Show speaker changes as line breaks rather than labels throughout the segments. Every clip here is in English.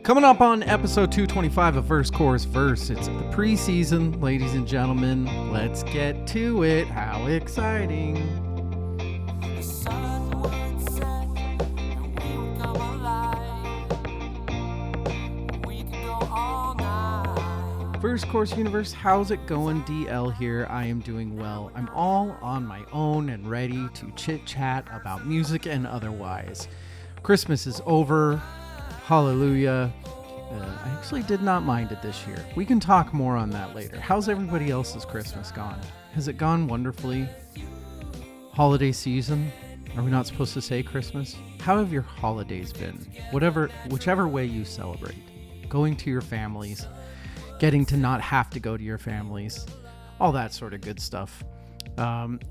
Coming up on episode 225 of Verse, Chorus, Verse. It's the preseason, ladies and gentlemen. Let's get to it. How exciting. Verse, Chorus, Universe, how's it going? DL here. I am doing well. I'm all on my own and ready to chit-chat about music and otherwise. Christmas is over. Hallelujah. I actually did not mind it this year. We can talk more on that later. How's everybody else's Christmas gone? Has it gone wonderfully? Holiday season? Are we not supposed to say Christmas? How have your holidays been? Whichever way you celebrate. Going to your families, getting to not have to go to your families, all that sort of good stuff.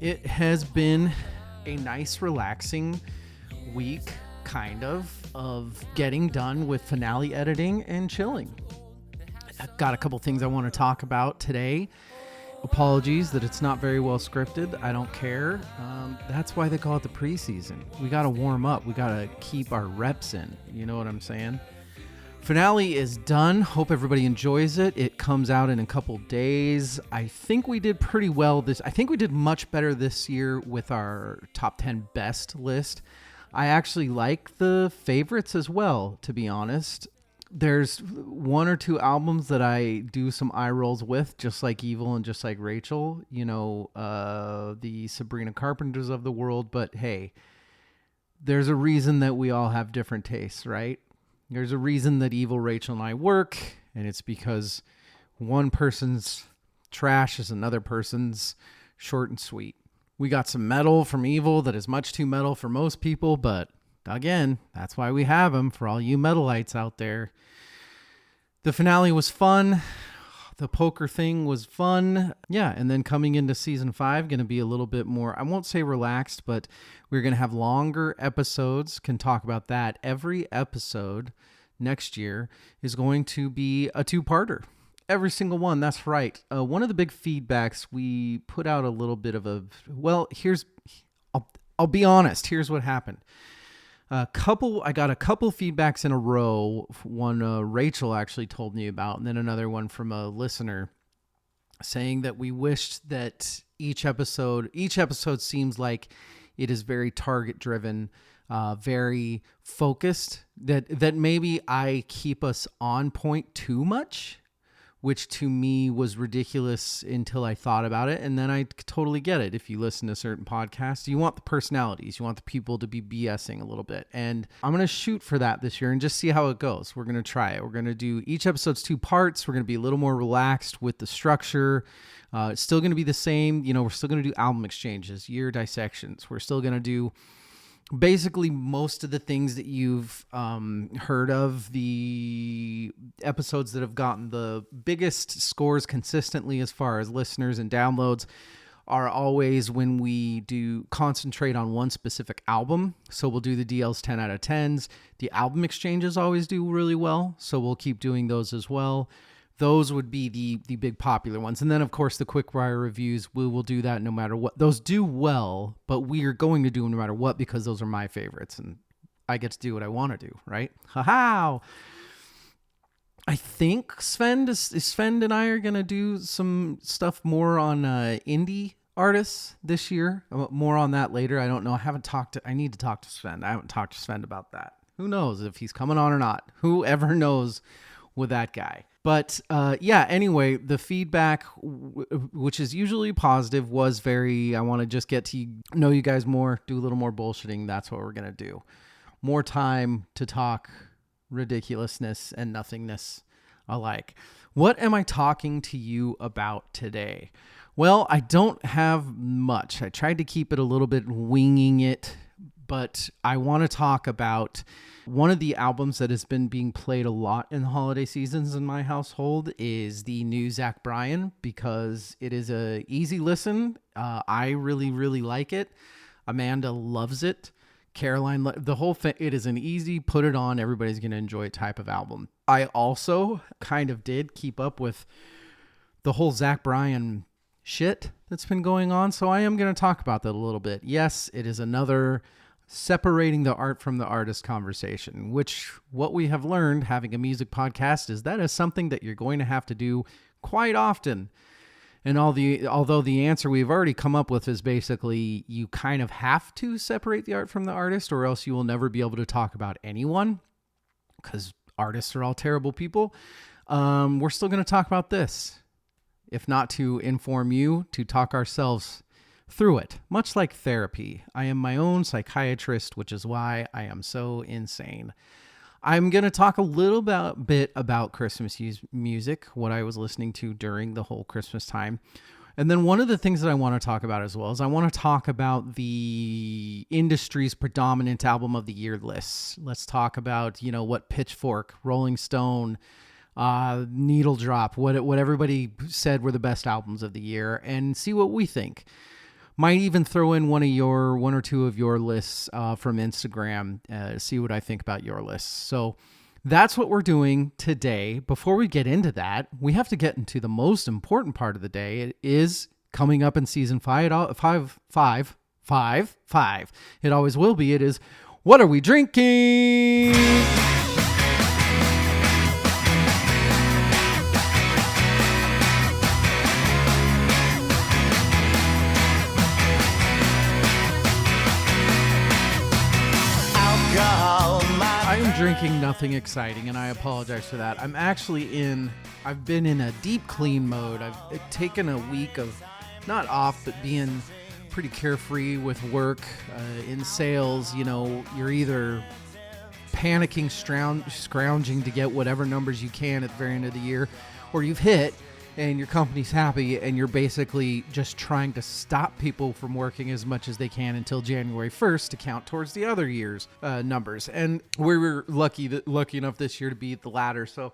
It has been a nice, relaxing week, kind of getting done with finale editing and chilling. I've got a couple things I want to talk about today. Apologies that it's not very well scripted. I don't care. That's why they call it the preseason. We got to warm up. We got to keep our reps in. You know what I'm saying? Finale is done. Hope everybody enjoys it. It comes out in a couple days. I think we did pretty well I think we did much better this year with our top 10 best list. I actually like the favorites as well, to be honest. There's one or two albums that I do some eye rolls with, just like Evil and just like Rachel, the Sabrina Carpenters of the world. But hey, there's a reason that we all have different tastes, right? There's a reason that Evil, Rachel, and I work, and it's because one person's trash is another person's short and sweet. We got some metal from Evil that is much too metal for most people, but again, that's why we have them, for all you metalites out there. The finale was fun. The poker thing was fun. Yeah, and then coming into season 5, going to be a little bit more, I won't say relaxed, but we're going to have longer episodes. Can talk about that. Every episode next year is going to be a 2-parter. Every single one. That's right. One of the big feedbacks, we put out a little bit of I'll be honest. Here's what happened. I got a couple feedbacks in a row. One Rachel actually told me about, and then another one from a listener saying that we wished that each episode seems like it is very target driven, very focused, that maybe I keep us on point too much, which to me was ridiculous until I thought about it. And then I totally get it. If you listen to certain podcasts, you want the personalities, you want the people to be BSing a little bit. And I'm going to shoot for that this year and just see how it goes. We're going to try it. We're going to do each episode's 2 parts. We're going to be a little more relaxed with the structure. It's still going to be the same. We're still going to do album exchanges, year dissections. We're still going to do basically most of the things that you've heard of. The episodes that have gotten the biggest scores consistently as far as listeners and downloads are always when we do concentrate on one specific album. So we'll do the DL's 10 out of 10s. The album exchanges always do really well, so we'll keep doing those as well. Those would be the big popular ones. And then, of course, the quick-wire reviews, we will do that no matter what. Those do well, but we are going to do them no matter what because those are my favorites, and I get to do what I want to do, right? Ha-ha! I think Svend and I are going to do some stuff more on indie artists this year. More on that later. I don't know. I need to talk to Svend. I haven't talked to Svend about that. Who knows if he's coming on or not? Whoever knows with that guy. But anyway, the feedback, which is usually positive, was I want to just get to know you guys more, do a little more bullshitting. That's what we're going to do. More time to talk ridiculousness and nothingness alike. What am I talking to you about today? Well, I don't have much. I tried to keep it a little bit winging it, but I want to talk about one of the albums that has been being played a lot in the holiday seasons in my household is the new Zach Bryan, because it is a easy listen. I really, really like it. Amanda loves it. Caroline, the whole thing, it is an easy, put it on, everybody's going to enjoy it type of album. I also kind of did keep up with the whole Zach Bryan shit that's been going on, so I am going to talk about that a little bit. Yes, it is another separating the art from the artist conversation, which what we have learned having a music podcast is that is something that you're going to have to do quite often. And although the answer we've already come up with is basically you kind of have to separate the art from the artist, or else you will never be able to talk about anyone, because artists are all terrible people. We're still going to talk about this, if not to inform you, to talk ourselves through it, much like therapy. I am my own psychiatrist, which is why I am so insane. I'm going to talk a little bit about Christmas music, what I was listening to during the whole Christmas time. And then one of the things that I want to talk about as well is I want to talk about the industry's predominant album of the year lists. Let's talk about, what Pitchfork, Rolling Stone, Needle Drop, what everybody said were the best albums of the year, and see what we think. Might even throw in one or two of your lists from Instagram, see what I think about your lists. So that's what we're doing today. Before we get into that, we have to get into the most important part of the day. It is coming up in season 5. It always will be. It is, what are we drinking? Drinking nothing exciting, and I apologize for that. I've been in a deep clean mode. I've taken a week of not off, but being pretty carefree with work. In sales, you're either panicking, scrounging to get whatever numbers you can at the very end of the year, or you've hit and your company's happy and you're basically just trying to stop people from working as much as they can until January 1st to count towards the other year's numbers. And we were lucky enough this year to be at the latter, so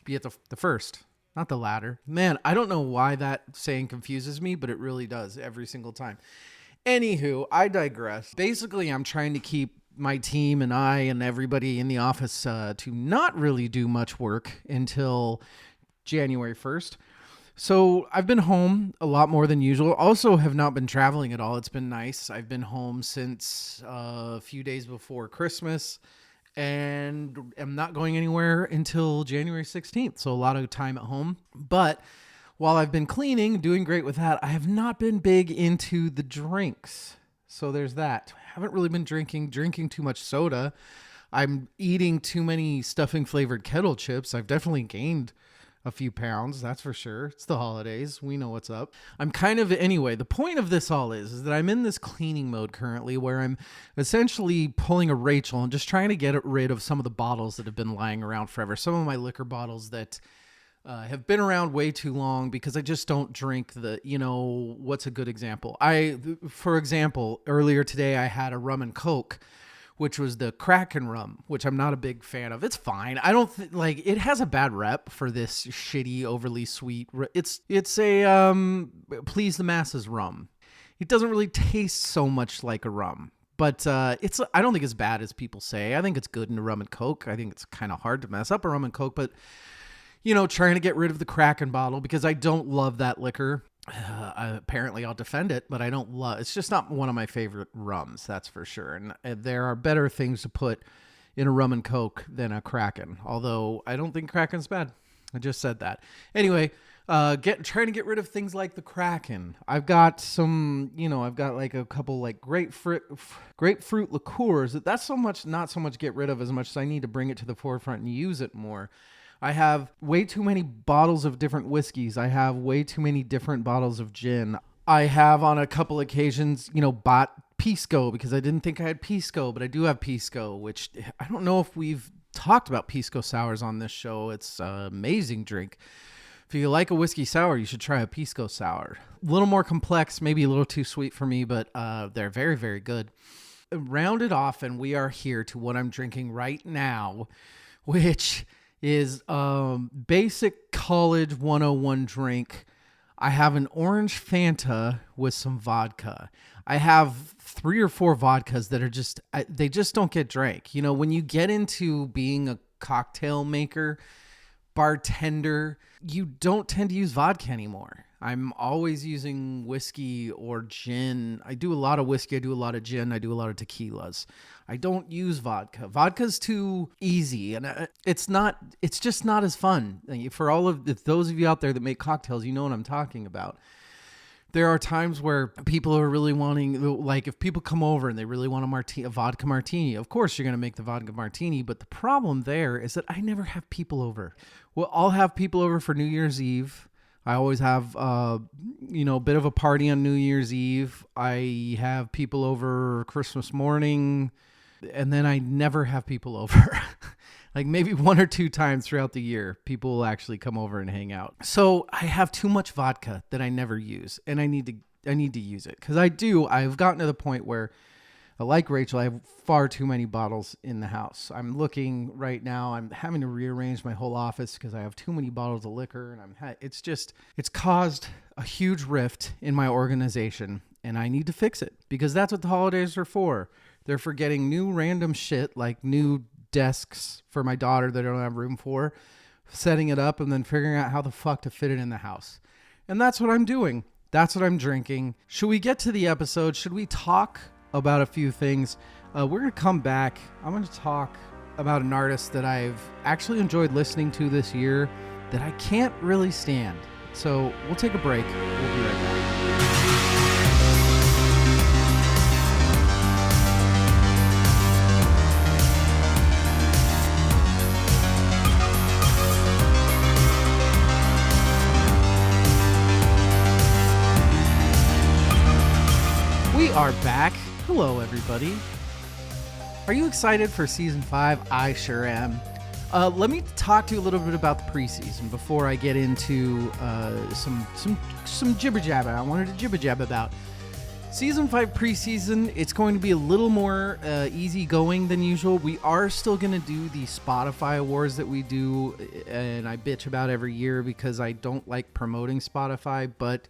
be at the first, not the latter. Man, I don't know why that saying confuses me, but it really does every single time. Anywho, I digress. Basically, I'm trying to keep my team and I and everybody in the office to not really do much work until January 1st. So I've been home a lot more than usual. Also have not been traveling at all. It's been nice. I've been home since a few days before Christmas and am not going anywhere until January 16th. So a lot of time at home. But while I've been cleaning, doing great with that, I have not been big into the drinks. So there's that. I haven't really been drinking too much soda. I'm eating too many stuffing flavored kettle chips. I've definitely gained a few pounds, that's for sure. It's the holidays. We know what's up. Anyway, the point of this all is that I'm in this cleaning mode currently where I'm essentially pulling a Rachel and just trying to get rid of some of the bottles that have been lying around forever. Some of my liquor bottles that have been around way too long because I just don't drink what's a good example? For example, earlier today I had a rum and Coke, which was the Kraken rum, which I'm not a big fan of. It's fine. I don't it has a bad rep for this shitty, overly sweet. It's a please the masses rum. It doesn't really taste so much like a rum, but I don't think it's bad as people say. I think it's good in a rum and Coke. I think it's kind of hard to mess up a rum and Coke, but trying to get rid of the Kraken bottle because I don't love that liquor. Apparently I'll defend it, but it's just not one of my favorite rums, that's for sure. And there are better things to put in a rum and Coke than a Kraken, although I don't think Kraken's bad. I just said that. Anyway, trying to get rid of things like the Kraken. I've got like a couple like grapefruit liqueurs. That's not so much get rid of as much as I need to bring it to the forefront and use it more. I have way too many bottles of different whiskeys. I have way too many different bottles of gin. I have on a couple occasions, bought Pisco because I didn't think I had Pisco, but I do have Pisco, which I don't know if we've talked about Pisco sours on this show. It's an amazing drink. If you like a whiskey sour, you should try a Pisco sour. A little more complex, maybe a little too sweet for me, but they're very, very good. Rounded off, and we are here to what I'm drinking right now, which is basic college 101 drink. I have an orange Fanta with some vodka. I have 3 or 4 vodkas that are they just don't get drank. When you get into being a cocktail maker, bartender, you don't tend to use vodka anymore. I'm always using whiskey or gin. I do a lot of whiskey. I do a lot of gin. I do a lot of tequilas. I don't use vodka. Vodka's too easy, and it's just not as fun. For those of you out there that make cocktails, you know what I'm talking about. There are times where people are really wanting, like if people come over and they really want a vodka martini, of course you're going to make the vodka martini. But the problem there is that I never have people over. Well, I'll have people over for New Year's Eve. I always have, a bit of a party on New Year's Eve. I have people over Christmas morning, and then I never have people over. Like maybe 1 or 2 times throughout the year, people will actually come over and hang out. So I have too much vodka that I never use, and I need to use it because I've gotten to the point where, like Rachel, I have far too many bottles in the house. I'm looking right now. I'm having to rearrange my whole office because I have too many bottles of liquor, and it's caused a huge rift in my organization, and I need to fix it because that's what the holidays are for. They're for getting new random shit like new desks for my daughter that I don't have room for, setting it up, and then figuring out how the fuck to fit it in the house. And that's what I'm doing. That's what I'm drinking. Should we get to the episode? Should we talk about a few things? We're going to come back. I'm going to talk about an artist that I've actually enjoyed listening to this year that I can't really stand. So we'll take a break. We'll be right back. We are back. Hello, everybody. Are you excited for season 5? I sure am. Let me talk to you a little bit about the preseason before I get into some jibber jabber I wanted to jibber jab about. Season 5 preseason, it's going to be a little more easygoing than usual. We are still going to do the Spotify awards that we do, and I bitch about every year because I don't like promoting Spotify, but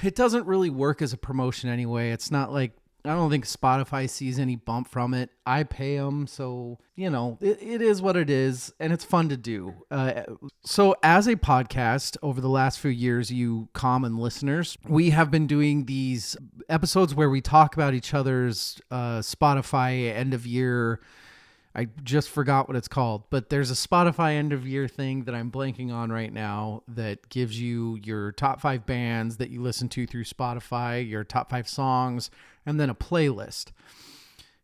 it doesn't really work as a promotion anyway. It's not like, I don't think Spotify sees any bump from it. I pay them, so, it is what it is, and it's fun to do. So as a podcast, over the last few years, you common listeners, we have been doing these episodes where we talk about each other's Spotify end of year. I just forgot what it's called, but there's a Spotify end of year thing that I'm blanking on right now that gives you your top 5 bands that you listen to through Spotify, your top 5 songs, and then a playlist.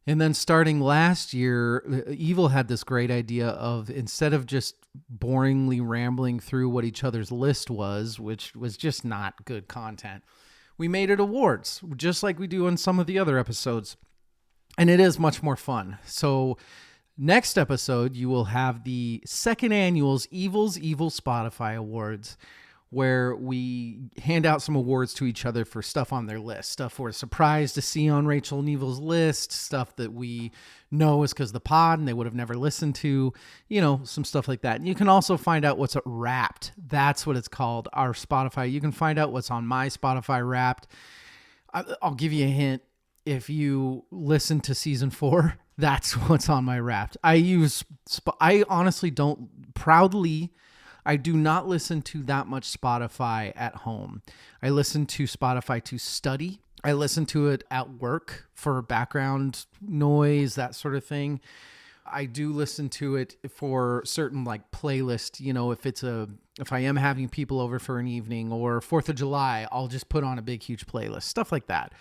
And then starting last year, Evil had this great idea of, instead of just boringly rambling through what each other's list was, which was just not good content, we made it awards, just like we do on some of the other episodes. And it is much more fun. So next episode, you will have the second annual's Evil Spotify Awards, where we hand out some awards to each other for stuff on their list. Stuff we're surprised to see on Rachel and Evil's list. Stuff that we know is because of the pod and they would have never listened to. Some stuff like that. And you can also find out what's Wrapped. That's what it's called, our Spotify. You can find out what's on my Spotify Wrapped. I'll give you a hint. If you listen to season 4, that's what's on my Wrapped. I honestly don't, proudly, I do not listen to that much Spotify at home. I listen to Spotify to study. I listen to it at work for background noise, that sort of thing. I do listen to it for certain playlist, if I am having people over for an evening or 4th of July, I'll just put on a big, huge playlist, stuff like that.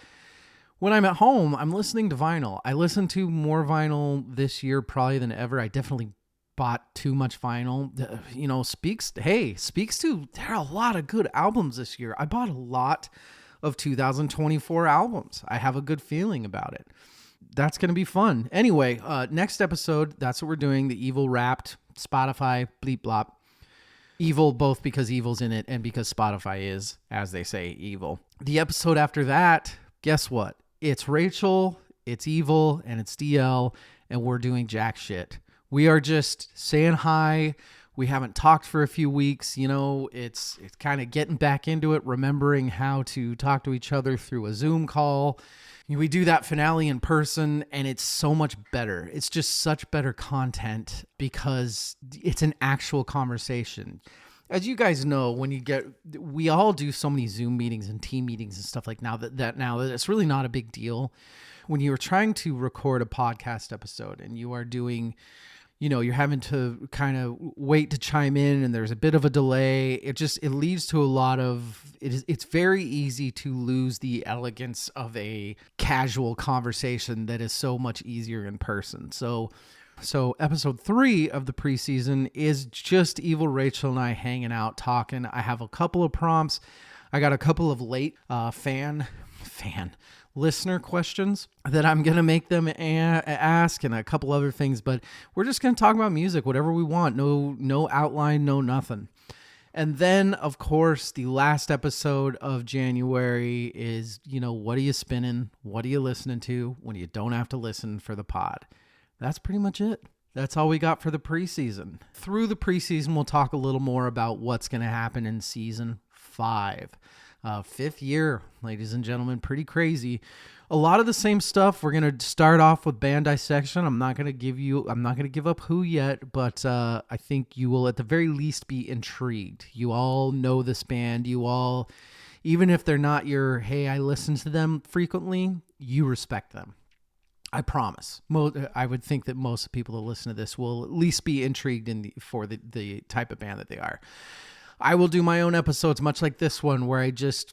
When I'm at home, I'm listening to vinyl. I listen to more vinyl this year probably than ever. I definitely bought too much vinyl. Speaks to, there are a lot of good albums this year. I bought a lot of 2024 albums. I have a good feeling about it. That's going to be fun. Anyway, next episode, that's what we're doing. The Evil Wrapped, Spotify, bleep blop. Evil, both because Evil's in it and because Spotify is, as they say, evil. The episode after that, guess what? It's Rachel, it's Evil, and it's DL, and we're doing jack shit. We are just saying hi. We haven't talked for a few weeks. It's kind of getting back into it, remembering how to talk to each other through a Zoom call. We do that finale in person, and it's so much better. It's just such better content because it's an actual conversation. As you guys know, we all do so many Zoom meetings and team meetings and stuff like now that it's really not a big deal. When you are trying to record a podcast episode and you are doing, you're having to kind of wait to chime in and there's a bit of a delay. It leads to a lot of, it's very easy to lose the elegance of a casual conversation that is so much easier in person. So episode 3 of the preseason is just Evil Rachel and I hanging out, talking. I have a couple of prompts. I got a couple of late listener questions that I'm going to make them ask, and a couple other things, but we're just going to talk about music, whatever we want. No outline, no nothing. And then, of course, the last episode of January is, what are you spinning? What are you listening to when you don't have to listen for the pod? That's pretty much it. That's all we got for the preseason. Through the preseason, we'll talk a little more about what's going to happen in season 5. 5th year, ladies and gentlemen, pretty crazy. A lot of the same stuff. We're going to start off with band dissection. I'm not going to give up who yet, but I think you will at the very least be intrigued. You all know this band. You all, even if they're not your, hey, I listen to them frequently, you respect them. I promise. I would think that most people that listen to this will at least be intrigued for the type of band that they are. I will do my own episodes, much like this one, where I just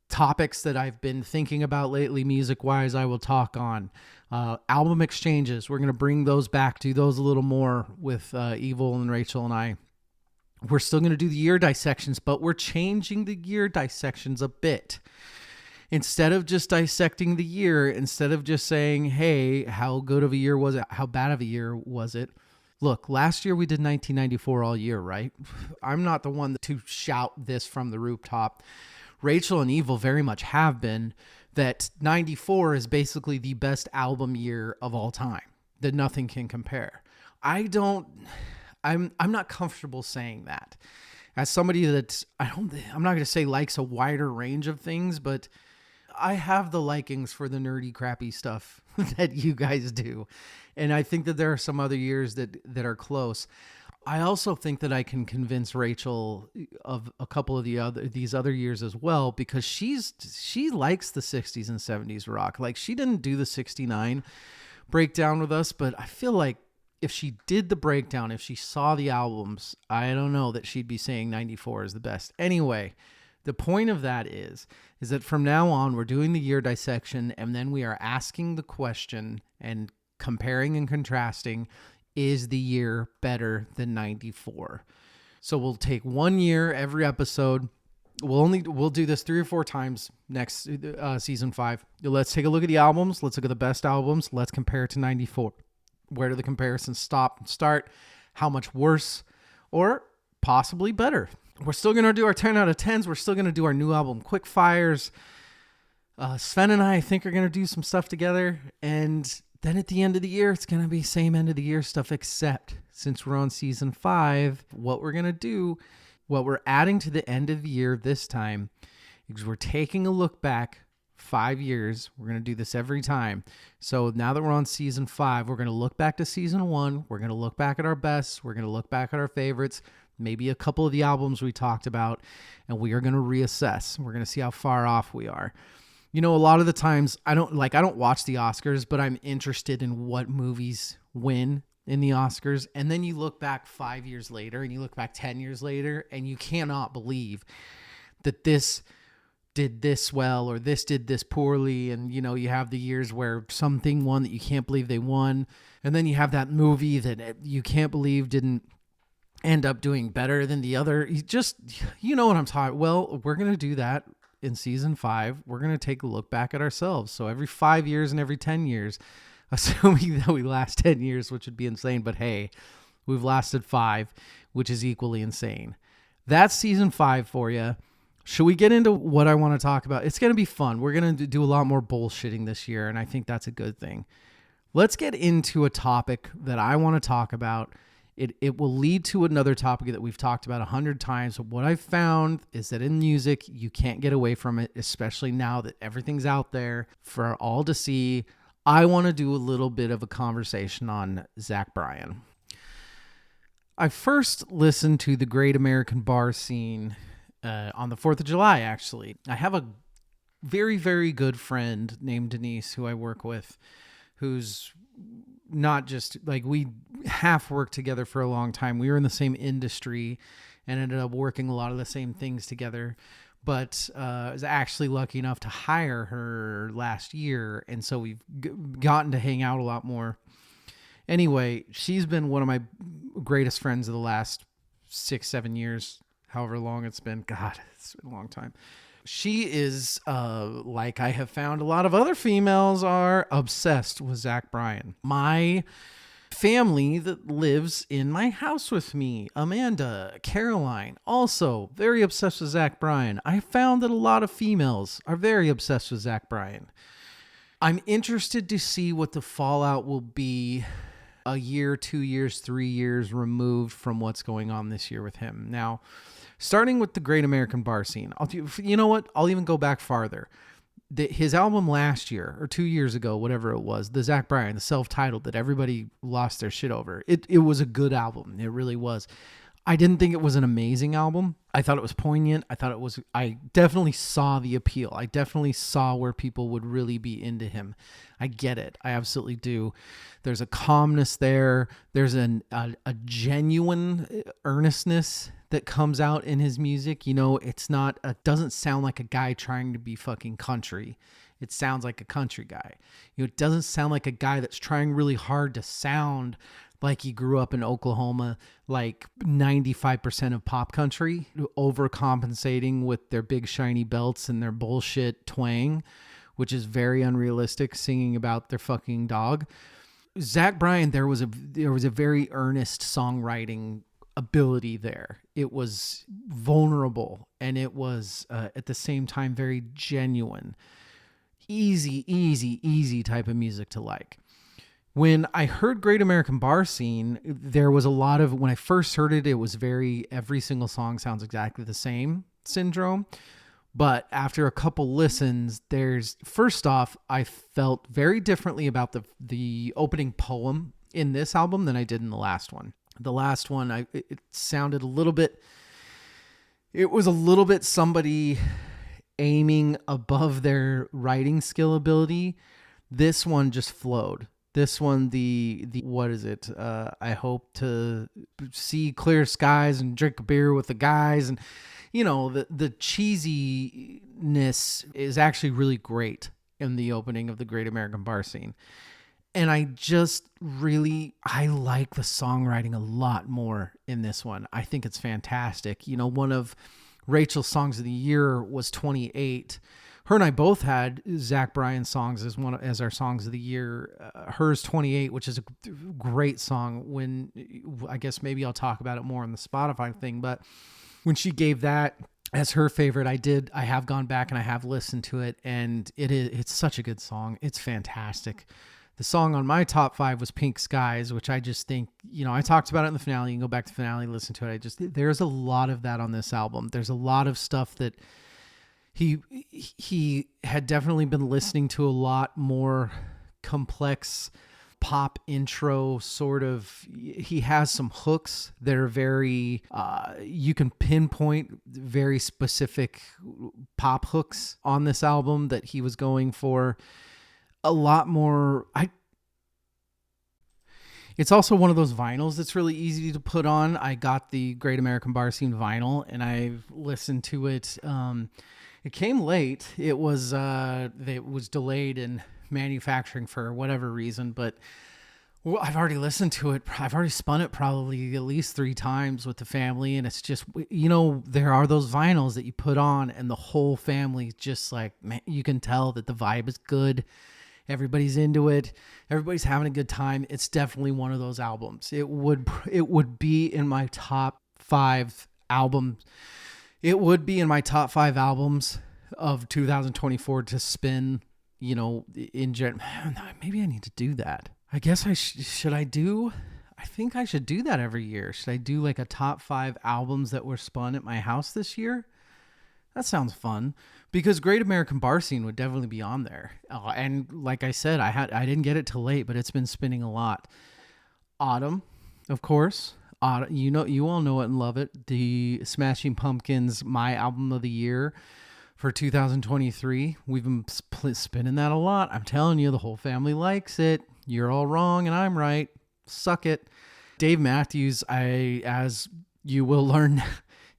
topics that I've been thinking about lately, music-wise, I will talk on. Album exchanges, we're going to bring those back, do those a little more with Evil and Rachel and I. We're still going to do the year dissections, but we're changing the year dissections a bit. Instead of just dissecting the year, instead of just saying, hey, how good of a year was it? How bad of a year was it? Look, last year we did 1994 all year, right? I'm not the one to shout this from the rooftop. Rachel and Evil very much have been that 94 is basically the best album year of all time, that nothing can compare. I'm not comfortable saying that. As somebody that I'm not going to say likes a wider range of things, but I have the likings for the nerdy, crappy stuff that you guys do. And I think that there are some other years that are close. I also think that I can convince Rachel of a couple of these other years as well, because she likes the 60s and 70s rock. Like, she didn't do the 69 breakdown with us, but I feel like if she did the breakdown, if she saw the albums, I don't know that she'd be saying 94 is the best. Anyway, the point of that is that from now on, we're doing the year dissection, and then we are asking the question and comparing and contrasting, is the year better than 94? So we'll take 1 year every episode. We'll do this 3 or 4 times next season 5. Let's take a look at the albums. Let's look at the best albums. Let's compare it to 94. Where do the comparisons stop and start? How much worse or possibly better? We're still going to do our 10 out of 10s. We're still going to do our new album quick fires. Svend and I think are going to do some stuff together. And then at the end of the year, it's going to be same end of the year stuff, except since we're on season 5, what we're adding to the end of the year this time is we're taking a look back 5 years. We're going to do this every time. So now that we're on season 5, we're going to look back to season 1. We're going to look back at our bests. We're going to look back at our favorites, maybe a couple of the albums we talked about, and we are going to reassess. We're going to see how far off we are. A lot of the times I don't watch the Oscars, but I'm interested in what movies win in the Oscars. And then you look back 5 years later and you look back 10 years later and you cannot believe that this did this well or this did this poorly. And, you have the years where something won that you can't believe they won. And then you have that movie that you can't believe didn't end up doing better than the other. You know what I'm talking. Well, we're going to do that. In season 5, we're going to take a look back at ourselves. So every 5 years and every 10 years, assuming that we last 10 years, which would be insane, but hey, we've lasted 5, which is equally insane. That's season 5 for you. Should we get into what I want to talk about? It's going to be fun. We're going to do a lot more bullshitting this year, and I think that's a good thing. Let's get into a topic that I want to talk about. It will lead to another topic that we've talked about 100 times. What I've found is that in music, you can't get away from it, especially now that everything's out there for all to see. I want to do a little bit of a conversation on Zach Bryan. I first listened to the Great American Bar Scene on the 4th of July, actually. I have a very, very good friend named Denise who I work with, who's not just like, we half worked together for a long time. We were in the same industry and ended up working a lot of the same things together. But I was actually lucky enough to hire her last year. And so we've gotten to hang out a lot more. Anyway, she's been one of my greatest friends of the last 6-7 years, however long it's been. God, it's been a long time. She is, like I have found a lot of other females are, obsessed with Zach Bryan. My family that lives in my house with me, Amanda, Caroline, also very obsessed with Zach Bryan. I found that a lot of females are very obsessed with Zach Bryan. I'm interested to see what the fallout will be a year, 2 years, 3 years removed from what's going on this year with him. Now, starting with the Great American Bar Scene, you know what? I'll even go back farther. His album last year or 2 years ago, whatever it was, the Zach Bryan, the self-titled that everybody lost their shit over. It was a good album. It really was. I didn't think it was an amazing album. I thought it was poignant. I definitely saw the appeal. I definitely saw where people would really be into him. I get it. I absolutely do. There's a calmness there. There's a genuine earnestness that comes out in his music. You know, it doesn't sound like a guy trying to be fucking country. It sounds like a country guy. You know, it doesn't sound like a guy that's trying really hard to sound like he grew up in Oklahoma, like 95% of pop country, overcompensating with their big shiny belts and their bullshit twang, which is very unrealistic, singing about their fucking dog. Zach Bryan, there was a very earnest songwriting ability there. It was vulnerable, and it was at the same time very genuine. Easy type of music to like. When I heard Great American Bar Scene, there was a lot of, when I first heard it, it was every single song sounds exactly the same syndrome. But after a couple listens, first off, I felt very differently about the opening poem in this album than I did in the last one. The last one, it sounded it was a little bit somebody aiming above their writing skill ability. This one just flowed. This one, the what is it? I hope to see clear skies and drink a beer with the guys. And, you know, the cheesiness is actually really great in the opening of the Great American Bar Scene. And I like the songwriting a lot more in this one. I think it's fantastic. You know, one of Rachel's songs of the year was 28. Her and I both had Zach Bryan songs as our songs of the year. Hers 28, which is a great song. I guess maybe I'll talk about it more on the Spotify thing, but when she gave that as her favorite, I have gone back and I have listened to it, and it's such a good song. It's fantastic. The song on my top 5 was Pink Skies, which I just think, you know, I talked about it in the finale. You can go back to the finale, listen to it. There's a lot of that on this album. There's a lot of stuff that he had definitely been listening to, a lot more complex pop intro sort of. He has some hooks that are very, you can pinpoint very specific pop hooks on this album that he was going for. A lot more. It's also one of those vinyls that's really easy to put on. I got the Great American Bar Scene vinyl and I've listened to it. It came late. It was delayed in manufacturing for whatever reason, but I've already listened to it. I've already spun it probably at least 3 times with the family, and it's just, you know, there are those vinyls that you put on and the whole family just like, man, you can tell that the vibe is good. Everybody's into it. Everybody's having a good time. It's definitely one of those albums. It would be in my top 5 albums. It would be in my top 5 albums of 2024 to spin, you know, in general. Maybe I need to do that. I guess I think I should do that every year. Should I do like a top 5 albums that were spun at my house this year? That sounds fun, because Great American Bar Scene would definitely be on there. And like I said, I didn't get it till late, but it's been spinning a lot. Autumn, of course. You all know it and love it. The Smashing Pumpkins, my album of the year for 2023. We've been spinning that a lot. I'm telling you, the whole family likes it. You're all wrong and I'm right. Suck it. Dave Matthews, as you will learn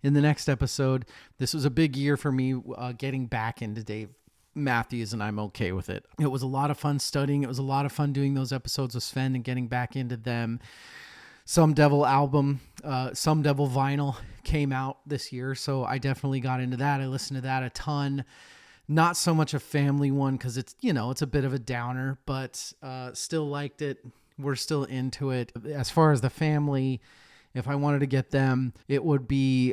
in the next episode, this was a big year for me getting back into Dave Matthews, and I'm okay with it. It was a lot of fun studying. It was a lot of fun doing those episodes with Svend and getting back into them. Some Devil album, Some Devil vinyl came out this year, so I definitely got into that. I listened to that a ton. Not so much a family one because it's a bit of a downer, but still liked it. We're still into it. As far as the family, if I wanted to get them, it would be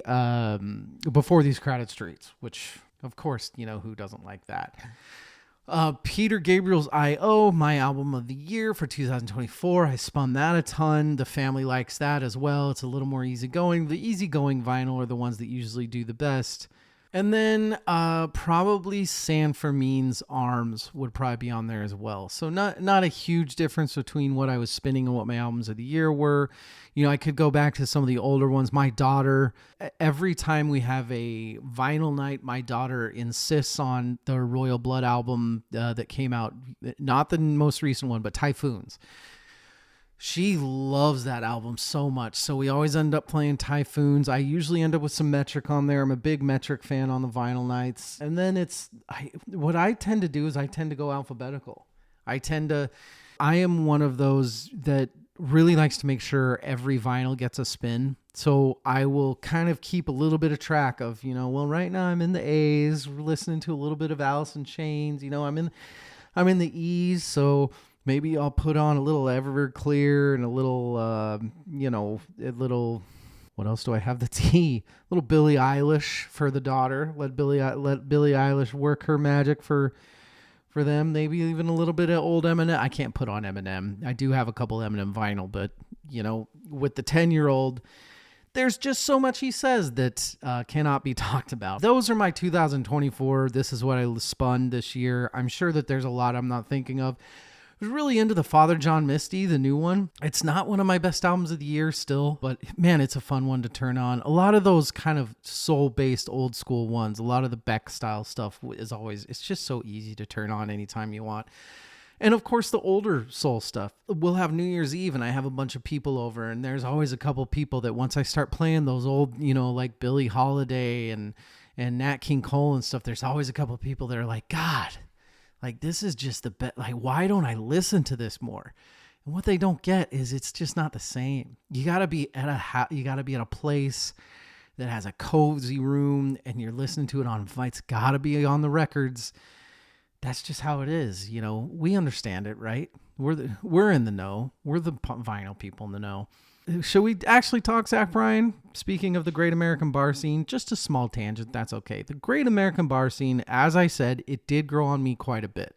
Before These Crowded Streets, which, of course, who doesn't like that? Peter Gabriel's I.O., my album of the year for 2024. I spun that a ton. The family likes that as well. It's a little more easygoing. The easygoing vinyl are the ones that usually do the best. And then probably San Fermin's Arms would probably be on there as well. So not a huge difference between what I was spinning and what my albums of the year were. I could go back to some of the older ones. My daughter, every time we have a vinyl night, my daughter insists on the Royal Blood album that came out, not the most recent one, but Typhoons. She loves that album so much. So we always end up playing Typhoons. I usually end up with some Metric on there. I'm a big Metric fan on the vinyl nights. And then what I tend to do is I tend to go alphabetical. I am one of those that really likes to make sure every vinyl gets a spin. So I will kind of keep a little bit of track of, right now I'm in the A's. We're listening to a little bit of Alice in Chains. I'm in the E's. So maybe I'll put on a little Everclear and a little, what else do I have? The T. A little Billie Eilish for the daughter. Let Billie Eilish work her magic for them. Maybe even a little bit of old Eminem. I can't put on Eminem. I do have a couple Eminem vinyl, but with the 10-year-old, there's just so much he says that cannot be talked about. Those are my 2024. This is what I spun this year. I'm sure that there's a lot I'm not thinking of. I was really into the Father John Misty, the new one. It's not one of my best albums of the year still, but man, it's a fun one to turn on. A lot of those kind of soul-based old school ones, a lot of the Beck style stuff it's just so easy to turn on anytime you want. And of course, the older soul stuff. We'll have New Year's Eve and I have a bunch of people over, and there's always a couple people that once I start playing those old, like Billie Holiday and Nat King Cole and stuff, there's always a couple people that are like, God, like, this is just the best. Like, why don't I listen to this more? And what they don't get is it's just not the same. You gotta be at a place that has a cozy room, and you're listening to it on. It's gotta be on the records. That's just how it is. We understand it, right? We're in the know. We're the vinyl people in the know. Should we actually talk Zach Bryan? Speaking of the Great American Bar Scene, just a small tangent, that's okay. The Great American Bar Scene, as I said, it did grow on me quite a bit.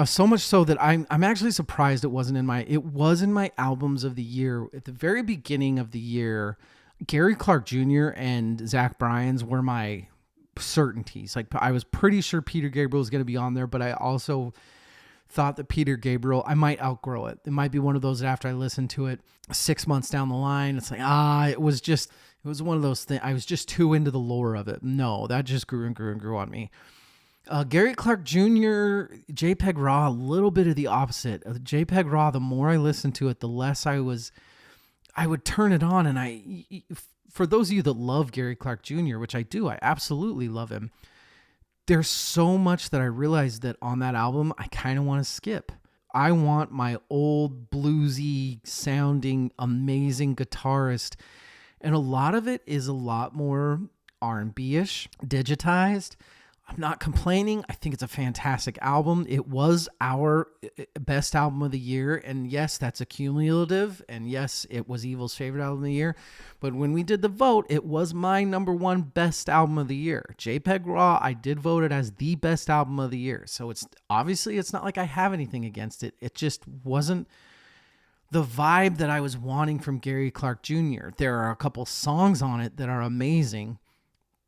So much so that I'm actually surprised it was in my albums of the year. At the very beginning of the year, Gary Clark Jr. and Zach Bryan's were my certainties. Like, I was pretty sure Peter Gabriel was going to be on there, but I also thought that Peter Gabriel, I might outgrow it. It might be one of those that after I listened to it 6 months down the line, it's like, it was one of those things. I was just too into the lore of it. No, that just grew and grew and grew on me. Gary Clark Jr., JPEG Raw, a little bit of the opposite. JPEG Raw, the more I listened to it, the less I would turn it on. And for those of you that love Gary Clark Jr., which I do, I absolutely love him. There's so much that I realized that on that album, I kind of want to skip. I want my old bluesy sounding, amazing guitarist. And a lot of it is a lot more R&B-ish, digitized. I'm not complaining. I think it's a fantastic album. It was our best album of the year. And yes, that's a cumulative. And yes, it was Evil's favorite album of the year. But when we did the vote, it was my number one best album of the year. JPEG Raw, I did vote it as the best album of the year. So it's not like I have anything against it. It just wasn't the vibe that I was wanting from Gary Clark Jr. There are a couple songs on it that are amazing,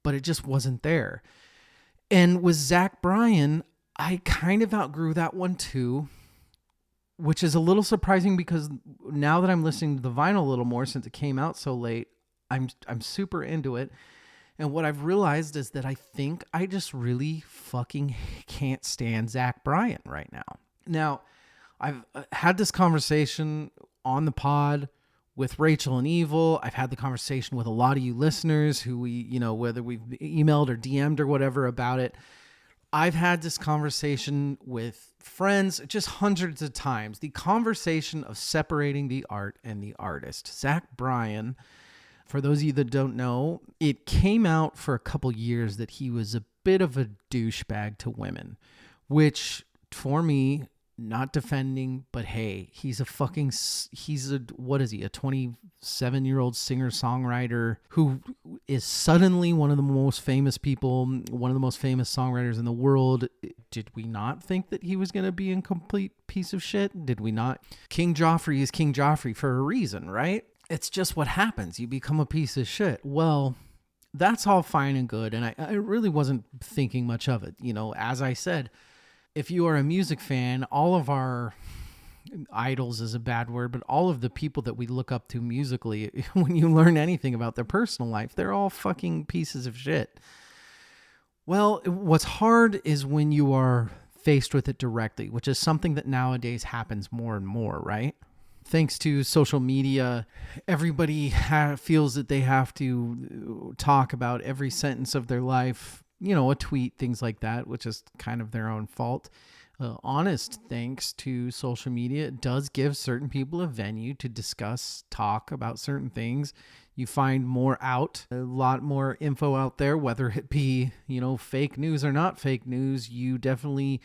but it just wasn't there. And with Zach Bryan, I kind of outgrew that one too. which is a little surprising because now that I'm listening to the vinyl a little more since it came out so late, I'm super into it. And what I've realized is that I think I just really fucking can't stand Zach Bryan right now. Now, I've had this conversation on the pod with Rachel and Evil. I've had the conversation with a lot of you listeners who whether we've emailed or DM'd or whatever about it. I've had this conversation with friends just hundreds of times. The conversation of separating the art and the artist. Zach Bryan, for those of you that don't know, it came out for a couple years that he was a bit of a douchebag to women, which for me, not defending, but hey, he's a 27-year-old singer-songwriter who is suddenly one of the most famous people, one of the most famous songwriters in the world. Did we not think that he was going to be a complete piece of shit? Did we not? King Joffrey is King Joffrey for a reason, right? It's just what happens. You become a piece of shit. Well, that's all fine and good, and I really wasn't thinking much of it. As I said, if you are a music fan, all of our idols is a bad word, but all of the people that we look up to musically, when you learn anything about their personal life, they're all fucking pieces of shit. Well, what's hard is when you are faced with it directly, which is something that nowadays happens more and more, right? Thanks to social media, everybody feels that they have to talk about every sentence of their life, a tweet, things like that, which is kind of their own fault. Honest, thanks to social media, it does give certain people a venue to talk about certain things. You find a lot more info out there, whether it be, fake news or not fake news. You definitely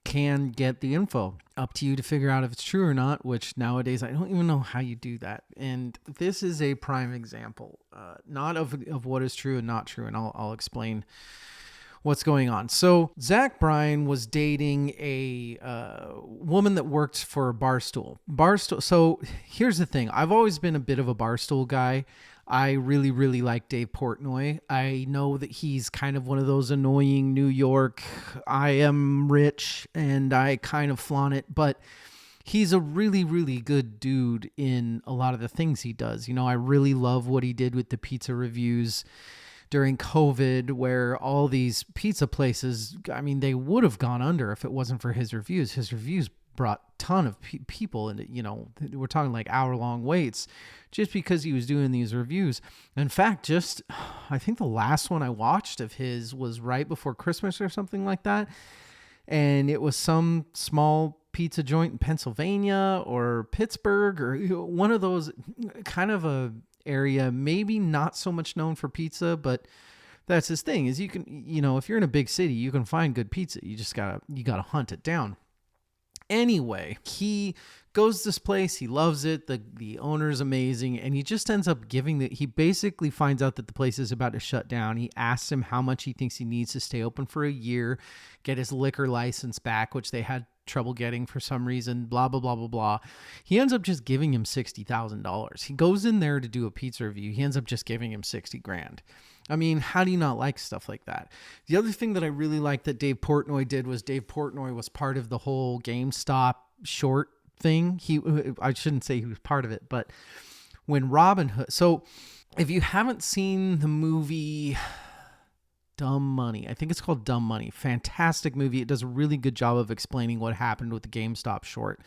can get the info. Up to you to figure out if it's true or not, which nowadays I don't even know how you do that. And this is a prime example, not of what is true and not true, and I'll explain what's going on. So Zach Bryan was dating a woman that worked for Barstool. So here's the thing. I've always been a bit of a Barstool guy. I really, really like Dave Portnoy. I know that he's kind of one of those annoying New York, I am rich and I kind of flaunt it, but he's a really, really good dude in a lot of the things he does. I really love what he did with the pizza reviews during COVID, where all these pizza places, they would have gone under if it wasn't for his reviews. His reviews brought a ton of people, and we're talking like hour-long waits just because he was doing these reviews. In fact, I think the last one I watched of his was right before Christmas or something like that, and it was some small pizza joint in Pennsylvania or Pittsburgh or one of those kind of a area, maybe not so much known for pizza, but that's his thing, is you can, if you're in a big city, you can find good pizza. You just gotta hunt it down. Anyway, he goes to this place. He loves it. The owner's amazing. And he just ends up he basically finds out that the place is about to shut down. He asks him how much he thinks he needs to stay open for a year, get his liquor license back, which they had trouble getting for some reason, blah, blah, blah, blah, blah. He ends up just giving him $60,000. He goes in there to do a pizza review. He ends up just giving him $60,000. How do you not like stuff like that? The other thing that I really liked that Dave Portnoy did was Dave Portnoy was part of the whole GameStop short thing. I shouldn't say he was part of it, but when Robinhood, so if you haven't seen the movie Dumb Money, I think it's called Dumb Money, fantastic movie. It does a really good job of explaining what happened with the GameStop short,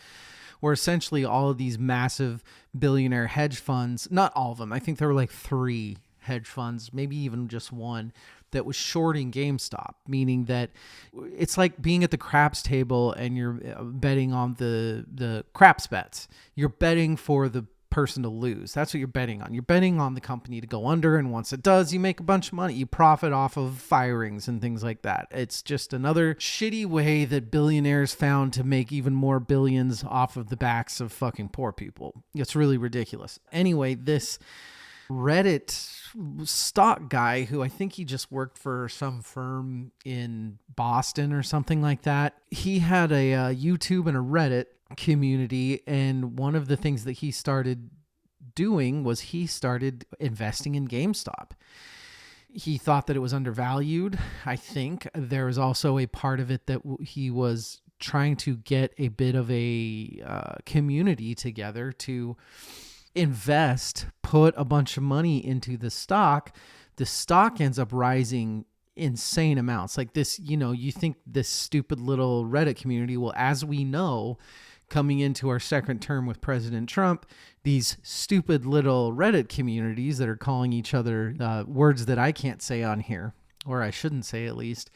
where essentially all of these massive billionaire hedge funds, not all of them, I think there were like 3 hedge funds, maybe even just one, that was shorting GameStop, meaning that it's like being at the craps table and you're betting on the craps bets. You're betting for the person to lose. That's what you're betting on. You're betting on the company to go under, and once it does, you make a bunch of money. You profit off of firings and things like that. It's just another shitty way that billionaires found to make even more billions off of the backs of fucking poor people. It's really ridiculous. Anyway, this Reddit stock guy, who I think he just worked for some firm in Boston or something like that, he had a YouTube and a Reddit community, and one of the things that he started doing was he started investing in GameStop. He thought that it was undervalued. I think there was also a part of it that he was trying to get a bit of a community together to invest, put a bunch of money into the stock ends up rising insane amounts. Like this, you think this stupid little Reddit community, well, as we know, coming into our second term with President Trump, these stupid little Reddit communities that are calling each other words that I can't say on here, or I shouldn't say at least,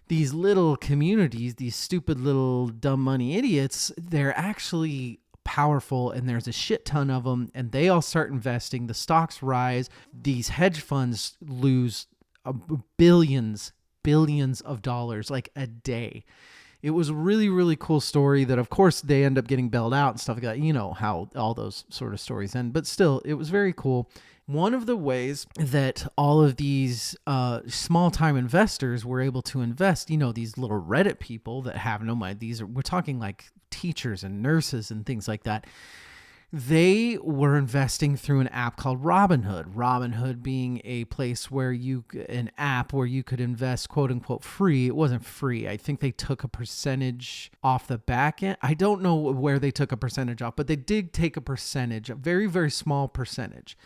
these little communities, these stupid little dumb money idiots, they're actually powerful, and there's a shit ton of them, and they all start investing. The stocks rise. These hedge funds lose billions of dollars like a day. It was a really, really cool story that, of course, they end up getting bailed out and stuff like that. You know how all those sort of stories end, but still, it was very cool. One of the ways that all of these small-time investors were able to invest, these little Reddit people that have no money, we're talking like teachers and nurses and things like that. They were investing through an app called Robinhood. Robinhood being a place where an app where you could invest, quote unquote, free. It wasn't free. I think they took a percentage off the back end. I don't know where they took a percentage off, but they did take a percentage, a very, very small percentage.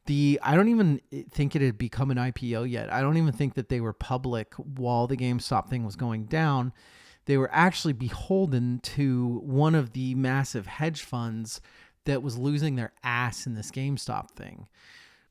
I don't even think it had become an IPO yet. I don't even think that they were public while the GameStop thing was going down. They were actually beholden to one of the massive hedge funds that was losing their ass in this GameStop thing.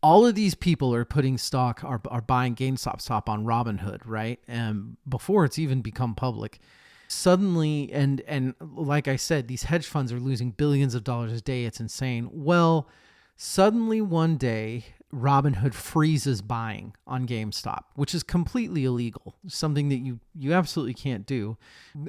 All of these people are putting stock, are buying GameStop stock on Robinhood, right? And before it's even become public. Suddenly, and like I said, these hedge funds are losing billions of dollars a day. It's insane. Well, suddenly one day, Robinhood freezes buying on GameStop, which is completely illegal, something that you absolutely can't do.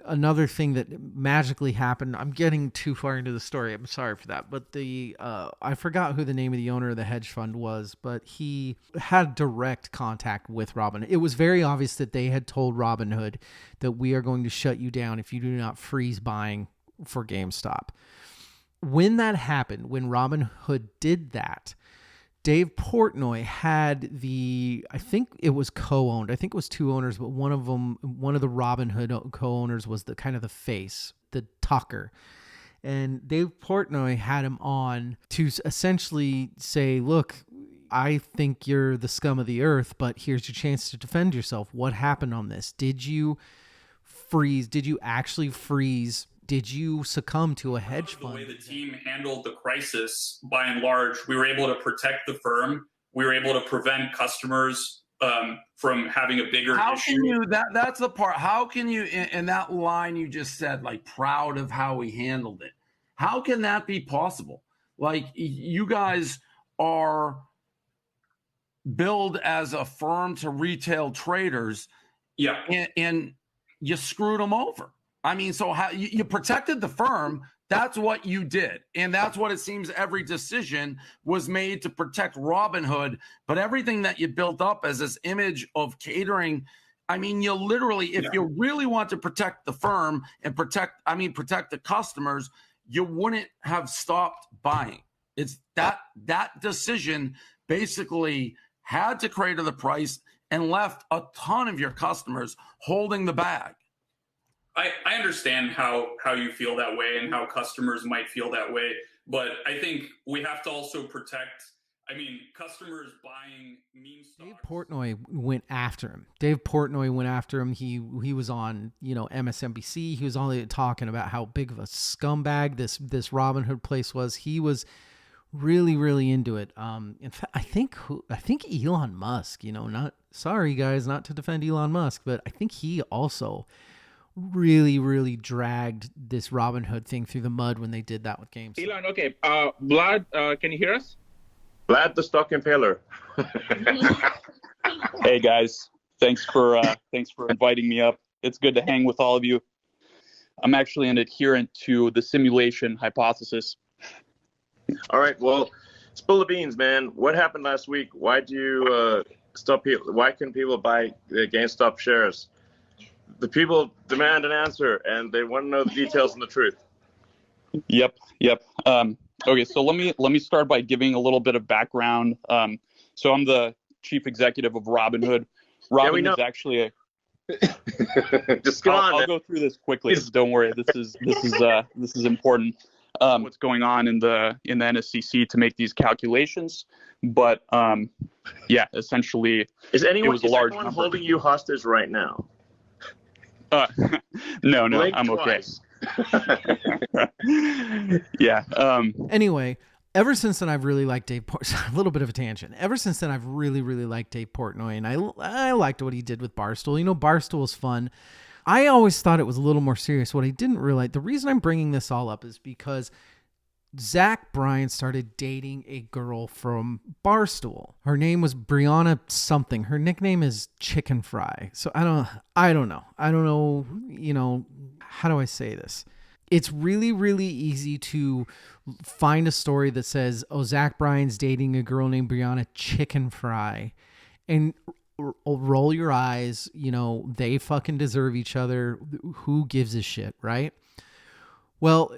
Another thing that magically happened, I'm getting too far into the story, I'm sorry for that, but I forgot who the name of the owner of the hedge fund was, but he had direct contact with Robinhood. It was very obvious that they had told Robinhood that we are going to shut you down if you do not freeze buying for GameStop. When that happened, when Robinhood did that, Dave Portnoy had I think it was co-owned. I think it was two owners, but one of the Robinhood co-owners was the kind of the face, the talker. And Dave Portnoy had him on to essentially say, look, I think you're the scum of the earth, but here's your chance to defend yourself. What happened on this? Did you freeze? Did you actually freeze? Did you succumb to a hedge fund?
The way the team handled the crisis, by and large, we were able to protect the firm. We were able to prevent customers from having a bigger issue.
That's the part. How can you, in that line you just said, like, proud of how we handled it? How can that be possible? Like, you guys are billed as a firm to retail traders.
Yeah.
And you screwed them over. I mean, so how you protected the firm, that's what you did. And that's what it seems every decision was made to protect Robinhood. But everything that you built up as this image of catering, I mean, you literally, if you really want to protect the firm and protect the customers, you wouldn't have stopped buying. It's that decision basically had to crater the price and left a ton of your customers holding the bag.
I understand how you feel that way and how customers might feel that way, but I think we have to also protect, customers buying meme stocks.
Dave Portnoy went after him. He was on, MSNBC. He was only talking about how big of a scumbag this Robinhood place was. He was really, really into it. In fact, I think Elon Musk, not to defend Elon Musk, but I think he also really, really dragged this Robinhood thing through the mud when they did that with GameStop.
Elon, okay. Vlad, can you hear us?
Vlad the Stock Impaler.
Hey guys, thanks for inviting me up. It's good to hang with all of you. I'm actually an adherent to the simulation hypothesis.
All right, well, spill the beans, man. What happened last week? Why do you why couldn't people buy the GameStop shares? The people demand an answer, and they want to know the details and the truth.
Yep. Okay, so let me start by giving a little bit of background. So I'm the chief executive of Robinhood. Robinhood is actually
Just come on.
I'll go through this quickly. Don't worry. This is important. What's going on in the NSCC to make these calculations? But yeah, essentially,
Is anyone
number.
holding you hostage right now?
No,
Blink
I'm
twice.
okay. Yeah.
Anyway, ever since then, I've really liked Dave Portnoy. A little bit of a tangent. Ever since then, I've really, really liked Dave Portnoy, and I liked what he did with Barstool. You know, Barstool is fun. I always thought it was a little more serious. What I didn't realize, the reason I'm bringing this all up is because Zach Bryan started dating a girl from Barstool. Her name was Brianna something. Her nickname is Chicken Fry. So I don't know. You know, how do I say this? It's really, really easy to find a story that says, oh, Zach Bryan's dating a girl named Brianna Chicken Fry, and roll your eyes. You know, they fucking deserve each other. Who gives a shit, right? Well,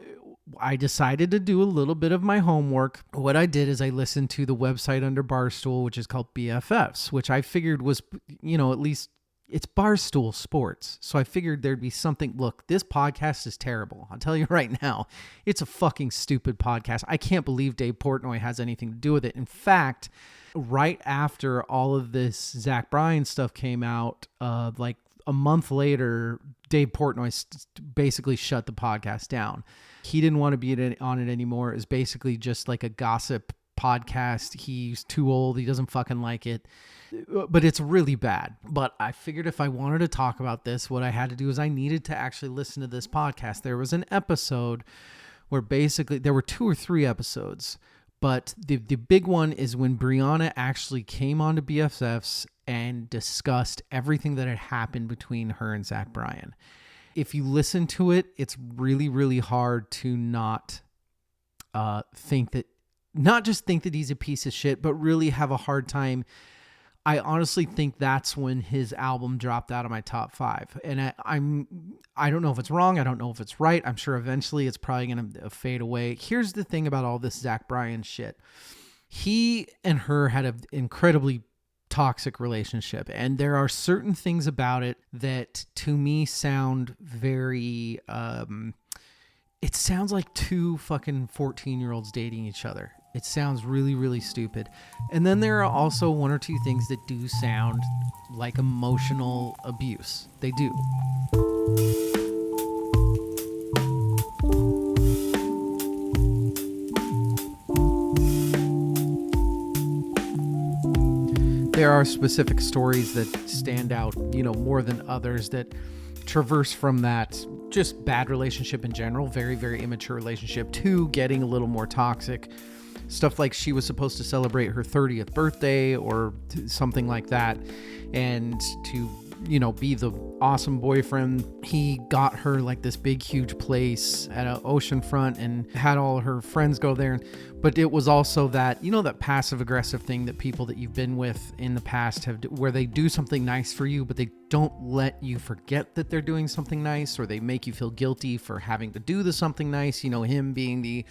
I decided to do a little bit of my homework. What I did is I listened to the website under Barstool, which is called BFFs, which I figured was, you know, at least it's Barstool Sports. So I figured there'd be something. Look, this podcast is terrible. I'll tell you right now, it's a fucking stupid podcast. I can't believe Dave Portnoy has anything to do with it. In fact, right after all of this Zach Bryan stuff came out, like a month later, Dave Portnoy basically shut the podcast down. He didn't want to be on it anymore. It was basically just like a gossip podcast. He's too old. He doesn't fucking like it. But it's really bad. But I figured if I wanted to talk about this, what I had to do is I needed to actually listen to this podcast. There was an episode where basically there were 2 or 3 episodes. But the big one is when Brianna actually came onto BFFs and discussed everything that had happened between her and Zach Bryan. If you listen to it, it's really, really hard to not think that he's a piece of shit, but really have a hard time. I honestly think that's when his album dropped out of my top 5. And I don't know if it's wrong. I don't know if it's right. I'm sure eventually it's probably going to fade away. Here's the thing about all this Zach Bryan shit. He and her had an incredibly toxic relationship, and there are certain things about it that to me sound very it sounds like 2 fucking 14-year-olds dating each other. It sounds really, really stupid. And then there are also 1 or 2 things that do sound like emotional abuse. They do. There are specific stories that stand out, you know, more than others that traverse from that just bad relationship in general, very, very immature relationship, to getting a little more toxic. Stuff like she was supposed to celebrate her 30th birthday or something like that, and to, you know, be the awesome boyfriend, he got her like this big, huge place at an oceanfront and had all her friends go there. But it was also that, you know, that passive aggressive thing that people that you've been with in the past have, where they do something nice for you, but they don't let you forget that they're doing something nice, or they make you feel guilty for having to do something nice. You know, him being the,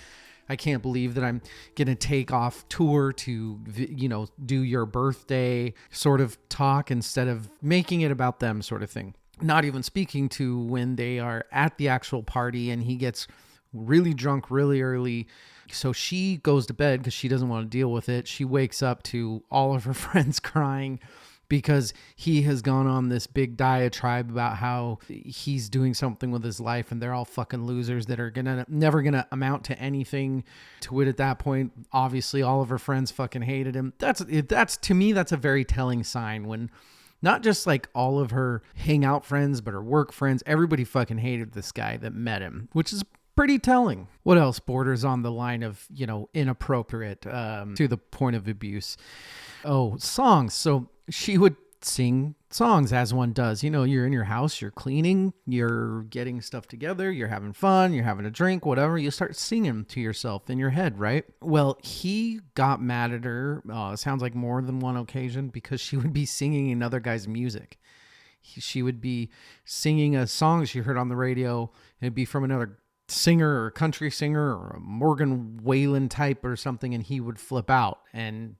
I can't believe that I'm going to take off tour to, you know, do your birthday sort of talk instead of making it about them sort of thing. Not even speaking to when they are at the actual party and he gets really drunk really early. So she goes to bed because she doesn't want to deal with it. She wakes up to all of her friends crying because he has gone on this big diatribe about how he's doing something with his life and they're all fucking losers that are never gonna amount to anything. To wit, at that point, obviously all of her friends fucking hated him. That's to me, that's a very telling sign when not just like all of her hangout friends, but her work friends, everybody fucking hated this guy that met him, which is pretty telling. What else borders on the line of, you know, inappropriate to the point of abuse? Oh, songs. So she would sing songs as one does. You know, you're in your house, you're cleaning, you're getting stuff together, you're having fun, you're having a drink, whatever. You start singing to yourself in your head, right? Well, he got mad at her, sounds like more than one occasion, because she would be singing another guy's music. She would be singing a song she heard on the radio, and it'd be from another singer or country singer or a Morgan Wallen type or something, and he would flip out and,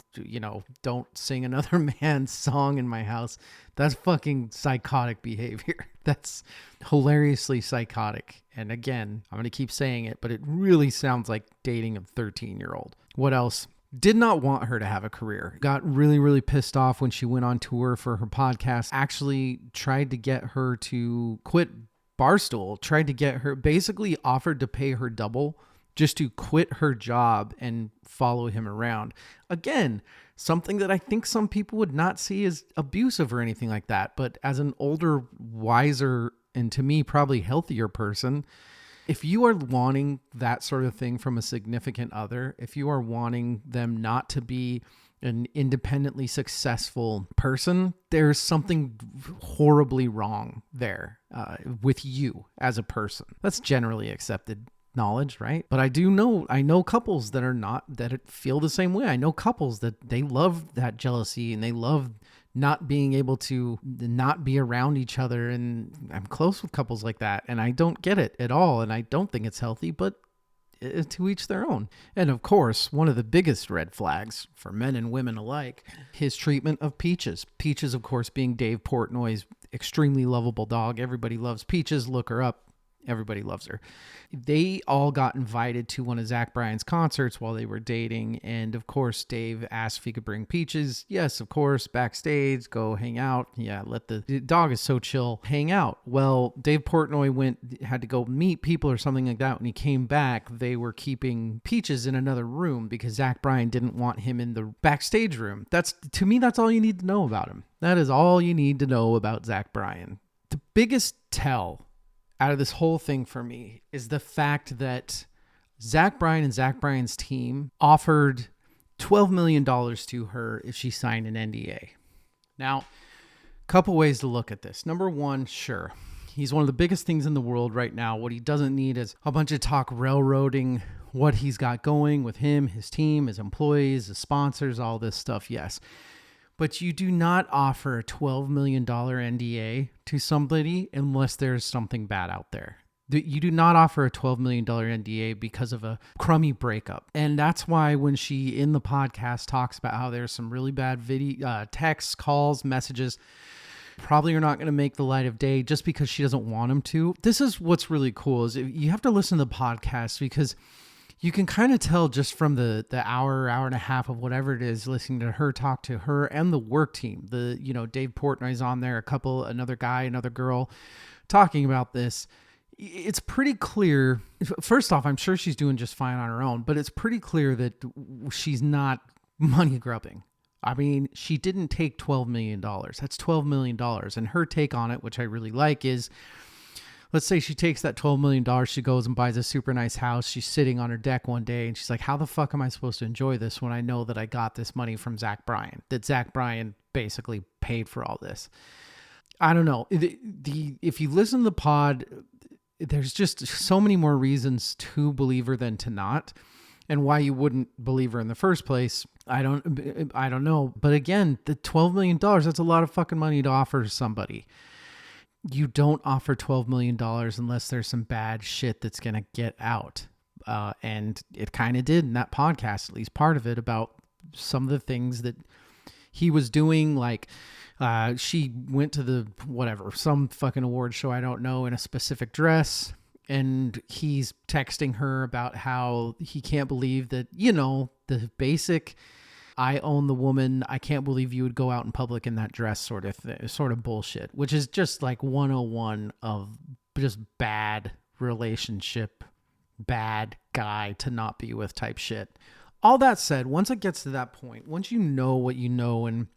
don't sing another man's song in my house. That's fucking psychotic behavior. That's hilariously psychotic. And again, I'm going to keep saying it, but it really sounds like dating a 13-year-old. What else? Did not want her to have a career. Got really, really pissed off when she went on tour for her podcast. Actually tried to get her to quit Barstool. Tried to get her, basically offered to pay her double just to quit her job and follow him around. Again, something that I think some people would not see as abusive or anything like that. But as an older, wiser, and to me, probably healthier person, if you are wanting that sort of thing from a significant other, if you are wanting them not to be an independently successful person, there's something horribly wrong there with you as a person. That's generally accepted knowledge, right? But I know couples that feel the same way. I know couples that they love that jealousy and they love not being able to not be around each other. And I'm close with couples like that, and I don't get it at all. And I don't think it's healthy, but to each their own. And of course, one of the biggest red flags for men and women alike, his treatment of Peaches. Peaches, of course, being Dave Portnoy's extremely lovable dog. Everybody loves Peaches. Look her up. Everybody loves her. They all got invited to one of Zach Bryan's concerts while they were dating. And of course, Dave asked if he could bring Peaches. Yes, of course, backstage, go hang out. Yeah, let the dog is so chill, hang out. Well, Dave Portnoy had to go meet people or something like that. When he came back, they were keeping Peaches in another room because Zach Bryan didn't want him in the backstage room. To me, that's all you need to know about him. That is all you need to know about Zach Bryan. The biggest tell out of this whole thing for me is the fact that Zach Bryan and Zach Bryan's team offered $12 million to her if she signed an NDA. Now, a couple ways to look at this. Number one, sure, he's one of the biggest things in the world right now. What he doesn't need is a bunch of talk railroading what he's got going with him, his team, his employees, his sponsors, all this stuff. Yes. But you do not offer a $12 million NDA to somebody unless there's something bad out there. You do not offer a $12 million NDA because of a crummy breakup. And that's why when she in the podcast talks about how there's some really bad texts, calls, messages, probably are not going to make the light of day just because she doesn't want them to. This is what's really cool is you have to listen to the podcast because you can kind of tell just from the hour and a half of whatever it is, listening to her talk to her and the work team. Dave Portnoy's on there, another guy, another girl talking about this. It's pretty clear. First off, I'm sure she's doing just fine on her own, but it's pretty clear that she's not money grubbing. I mean, she didn't take $12 million. That's $12 million. And her take on it, which I really like, is let's say she takes that $12 million, she goes and buys a super nice house. She's sitting on her deck one day and she's like, how the fuck am I supposed to enjoy this when I know that I got this money from Zach Bryan, that Zach Bryan basically paid for all this? I don't know. If you listen to the pod, there's just so many more reasons to believe her than to not. And why you wouldn't believe her in the first place, I don't know. But again, the $12 million, that's a lot of fucking money to offer to somebody. You don't offer $12 million unless there's some bad shit that's going to get out. And it kind of did in that podcast, at least part of it, about some of the things that he was doing. Like she went to some fucking award show, I don't know, in a specific dress. And he's texting her about how he can't believe that, the basic, I own the woman, I can't believe you would go out in public in that dress sort of bullshit, which is just like 101 of just bad relationship, bad guy to not be with type shit. All that said, once it gets to that point, once you know what you know and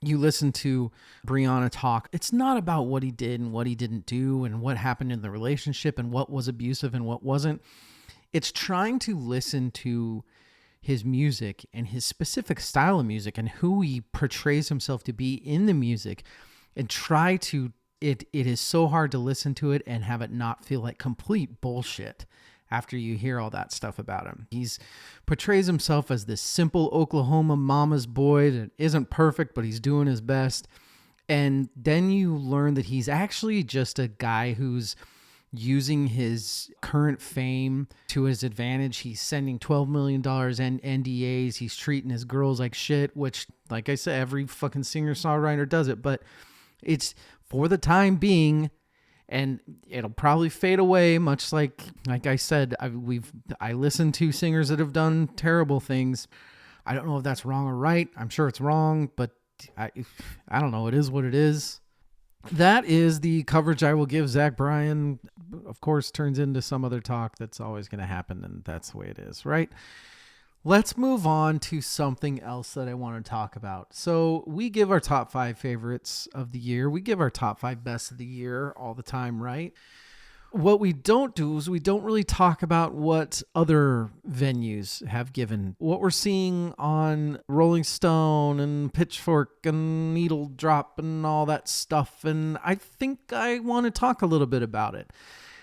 you listen to Brianna talk, it's not about what he did and what he didn't do and what happened in the relationship and what was abusive and what wasn't. It's trying to listen to his music and his specific style of music and who he portrays himself to be in the music and try to, it is so hard to listen to it and have it not feel like complete bullshit after you hear all that stuff about him. He's portrays himself as this simple Oklahoma mama's boy that isn't perfect, but he's doing his best. And then you learn that he's actually just a guy who's using his current fame to his advantage. He's sending $12 million in NDAs. He's treating his girls like shit, which, like I said, every fucking singer-songwriter does it, but it's for the time being, and it'll probably fade away, much like I said, I listen to singers that have done terrible things. I don't know if that's wrong or right. I'm sure it's wrong, but I don't know. It is what it is. That is the coverage I will give Zach Bryan. Of course, turns into some other talk that's always going to happen, and that's the way it is, right? Let's move on to something else that I want to talk about. So we give our top 5 favorites of the year. We give our top 5 best of the year all the time, right? What we don't do is we don't really talk about what other venues have given. What we're seeing on Rolling Stone and Pitchfork and Needle Drop and all that stuff. And I think I want to talk a little bit about it,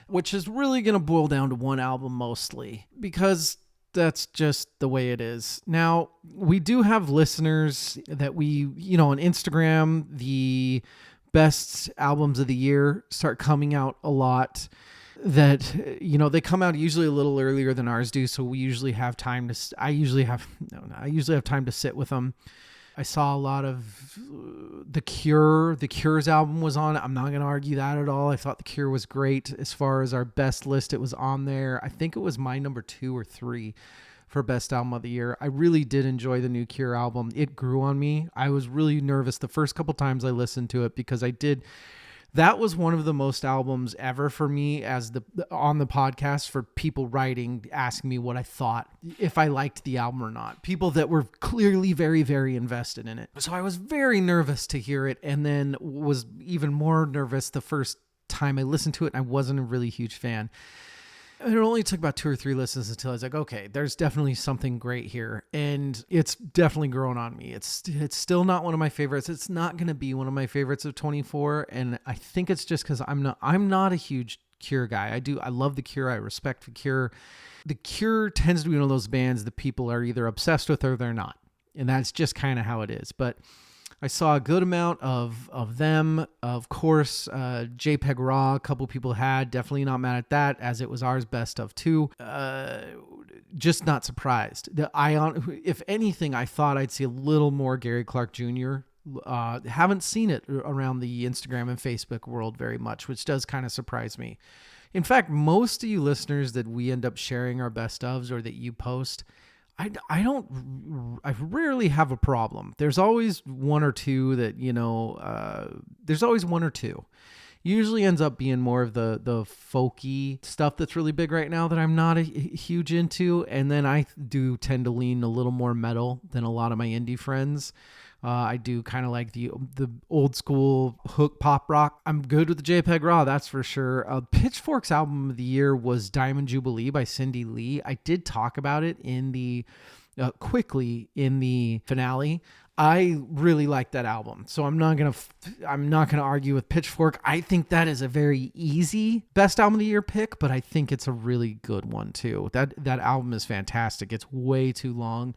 which is really going to boil down to one album mostly, because that's just the way it is. Now, we do have listeners that we, on Instagram, the best albums of the year start coming out a lot, that they come out usually a little earlier than ours do, so we usually have time to I usually have time to sit with them. I saw a lot of The Cure's album was on. I'm not going to argue that at all. I thought The Cure was great. As far as our best list, it was on there. I think it was my number 2 or 3 for best album of the year. I really did enjoy the new Cure album. It grew on me. I was really nervous the first couple times I listened to it, because that was one of the most albums ever for me as on the podcast, for people writing, asking me what I thought, if I liked the album or not. People that were clearly very, very invested in it. So I was very nervous to hear it, and then was even more nervous the first time I listened to it, and I wasn't a really huge fan. It only took about 2 or 3 listens until I was like, okay, there's definitely something great here. And it's definitely grown on me. It's still not one of my favorites. It's not going to be one of my favorites of 24. And I think it's just because I'm not a huge Cure guy. I love The Cure. I respect The Cure. The Cure tends to be one of those bands that people are either obsessed with or they're not. And that's just kind of how it is. But I saw a good amount of them. Of course, JPEG Raw, a couple people had. Definitely not mad at that, as it was ours best of too. Just not surprised. If anything, I thought I'd see a little more Gary Clark Jr. Haven't seen it around the Instagram and Facebook world very much, which does kind of surprise me. In fact, most of you listeners that we end up sharing our best ofs or that you post, I rarely have a problem. There's always one or two that, there's always one or two. Usually ends up being more of the folky stuff that's really big right now that I'm not huge into. And then I do tend to lean a little more metal than a lot of my indie friends. I do kind of like the old school hook pop rock. I'm good with the JPEG Raw, that's for sure. Pitchfork's album of the year was Diamond Jubilee by Cindy Lee. I did talk about it in the quickly in the finale. I really like that album, so I'm not gonna argue with Pitchfork. I think that is a very easy best album of the year pick, but I think it's a really good one too. That album is fantastic. It's way too long.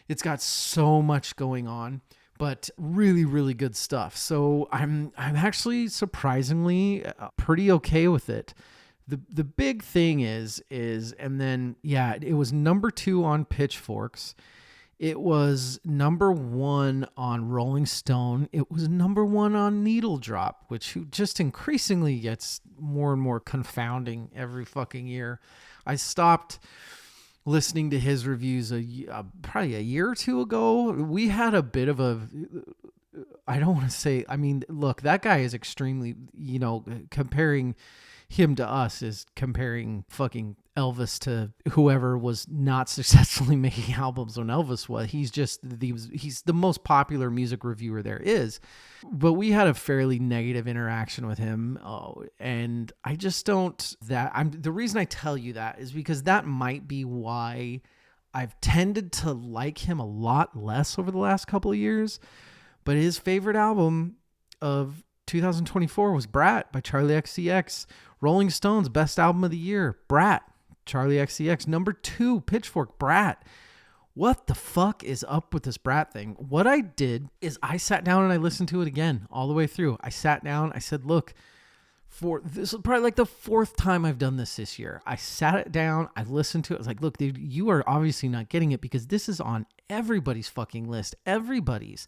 It's got so much going on, but really, really good stuff. So I'm actually surprisingly pretty okay with it. The big thing is, and then, yeah, it was number 2 on Pitchforks. It was number 1 on Rolling Stone. It was number 1 on Needle Drop, which just increasingly gets more and more confounding every fucking year. I stopped listening to his reviews probably a year or 2 ago. We had a bit of I don't want to say, look, that guy is extremely, comparing him to us is comparing fucking Elvis to whoever was not successfully making albums when Elvis was. He's the most popular music reviewer there is. But we had a fairly negative interaction with him. And I just don't, the reason I tell you that is because that might be why I've tended to like him a lot less over the last couple of years. But his favorite album of 2024 was Brat by Charlie XCX. Rolling Stone's best album of the year, Brat, Charlie XCX. Number 2, Pitchfork, Brat. What the fuck is up with this Brat thing? What I did is I sat down and I listened to it again all the way through. I sat down, I said, look, this is probably like the 4th time I've done this year. I sat it down, I listened to it. I was like, look, dude, you are obviously not getting it because this is on everybody's fucking list. Everybody's.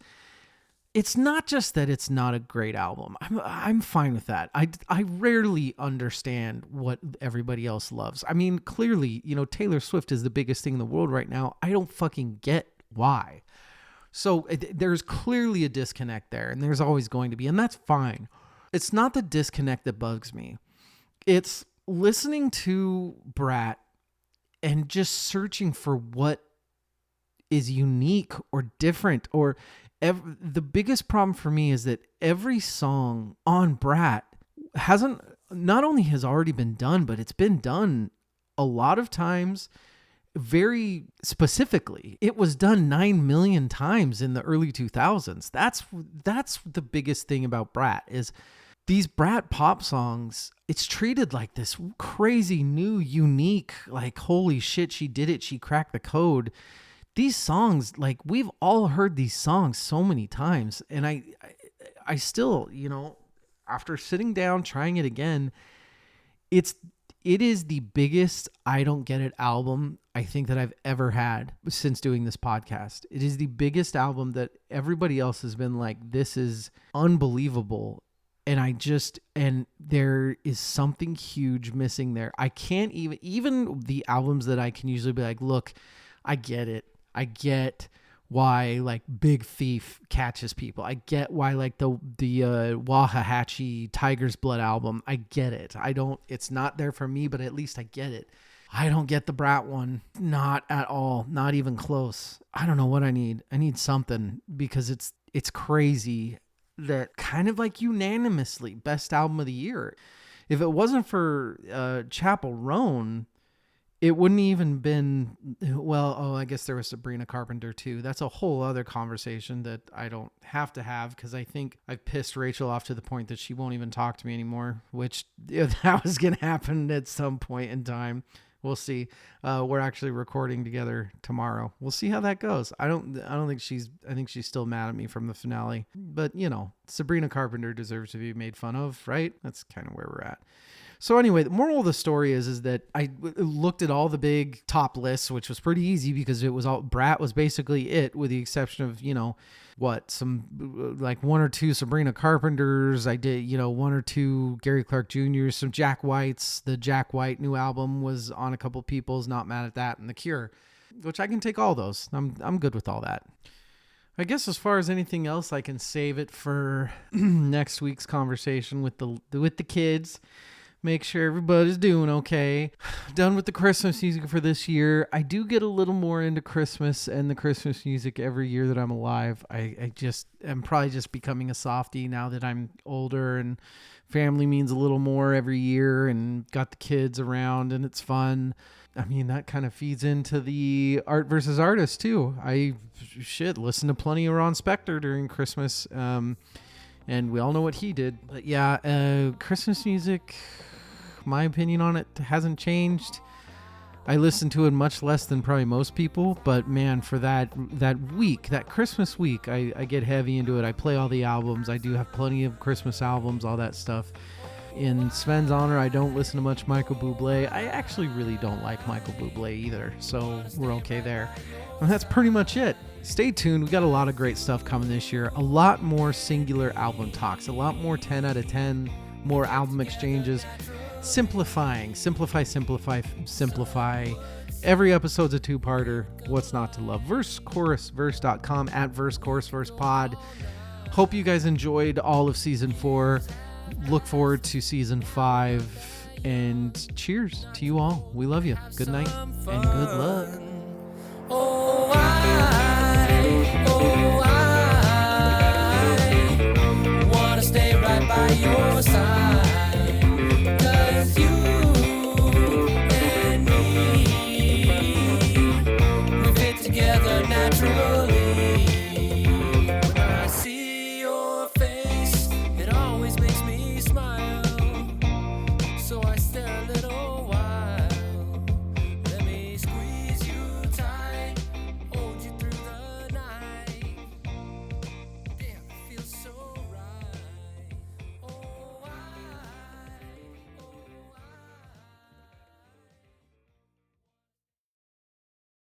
It's not just that it's not a great album. I'm fine with that. I rarely understand what everybody else loves. I mean, clearly, Taylor Swift is the biggest thing in the world right now. I don't fucking get why. So there's clearly a disconnect there, and there's always going to be, and that's fine. It's not the disconnect that bugs me. It's listening to Brat and just searching for what is unique or different. Or the biggest problem for me is that every song on Brat not only has already been done, but it's been done a lot of times very specifically. It was done 9 million times in the early 2000s. That's the biggest thing about Brat is these Brat pop songs, it's treated like this crazy new, unique, like, holy shit, she did it. She cracked the code. These songs, like, we've all heard these songs so many times. And I still, after sitting down, trying it again, it is the biggest I Don't Get It album I think that I've ever had since doing this podcast. It is the biggest album that everybody else has been like, this is unbelievable. And there is something huge missing there. I can't even the albums that I can usually be like, look, I get it. I get why like Big Thief catches people. I get why like the Wahahachi Tiger's Blood album. I get it. It's not there for me, but at least I get it. I don't get the Brat one. Not at all. Not even close. I don't know what I need. I need something because it's crazy that kind of like unanimously best album of the year. If it wasn't for Chapel Roan, it wouldn't even been, I guess there was Sabrina Carpenter too. That's a whole other conversation that I don't have to have because I think I've pissed Rachel off to the point that she won't even talk to me anymore, which that was going to happen at some point in time. We'll see. We're actually recording together tomorrow. We'll see how that goes. I think she's still mad at me from the finale, but Sabrina Carpenter deserves to be made fun of, right? That's kind of where we're at. So anyway, the moral of the story is that I looked at all the big top lists, which was pretty easy because it was all Brat was basically it, with the exception of, some like 1 or 2 Sabrina Carpenters. I did, 1 or 2 Gary Clark Jr.'s, some Jack White's. The Jack White new album was on a couple people's, not mad at that, and The Cure, which I can take all those. I'm good with all that. I guess as far as anything else, I can save it for next week's conversation with the kids. Make sure everybody's doing okay. Done with the Christmas music for this year. I do get a little more into Christmas and the Christmas music every year that I'm alive. I'm probably just becoming a softie now that I'm older and family means a little more every year and got the kids around and it's fun. I mean, that kind of feeds into the art versus artist too. I listen to plenty of Ron Spector during Christmas. And we all know what he did. But yeah, Christmas music, my opinion on it hasn't changed. I listen to it much less than probably most people, but man, for that week, that Christmas week, I get heavy into it. I play all the albums. I do have plenty of Christmas albums, all that stuff. In Svend's honor, I don't listen to much Michael Bublé. I actually really don't like Michael Bublé either, so we're okay there. And that's pretty much it. Stay tuned. We got a lot of great stuff coming this year. A lot more singular album talks, a lot more 10 out of 10, more album exchanges. Simplify. Every episode's a 2-parter. What's not to love? Verse.com, at Verse Chorus Verse Pod. Hope you guys enjoyed all of season 4. Look forward to season 5. And cheers to you all. We love you. Good night and good luck.